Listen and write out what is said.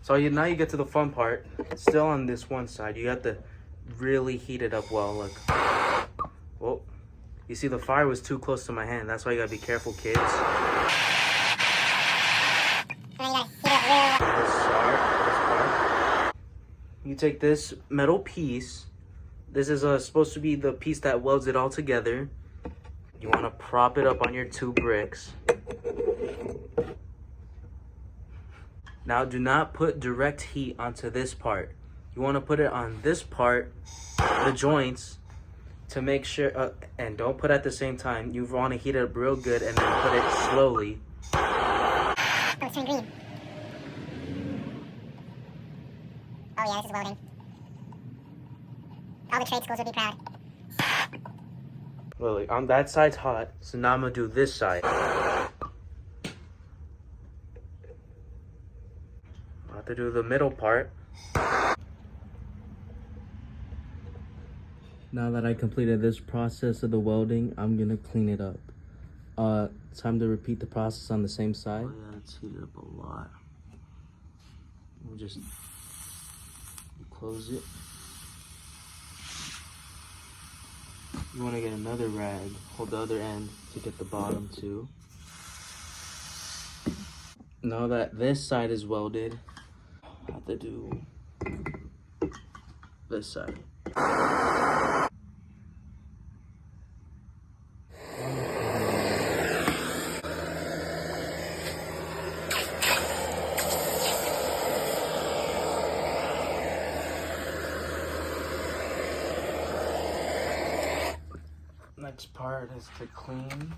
So now you get to the fun part. Still on this one side, you have to really heat it up well. Look. Whoa. You see, the fire was too close to my hand. That's why you gotta be careful, kids. You take this metal piece. This is supposed to be the piece that welds it all together. You want to prop it up on your 2 bricks. Now, do not put direct heat onto this part. You want to put it on this part, the joints, to make sure, and don't put at the same time. You want to heat it up real good and then put it slowly. Oh, it's turning green. Oh yeah, this is welding. All the trade schools would be proud. Lily, on that side's hot, so now I'm gonna do this side. I have to do the middle part. Now that I completed this process of the welding, I'm gonna clean it up. Time to repeat the process on the same side. Oh yeah, it's heated up a lot. We'll just close it. You want to get another rag, hold the other end to get the bottom too. Now that this side is welded, I have to do this side. Next part is to clean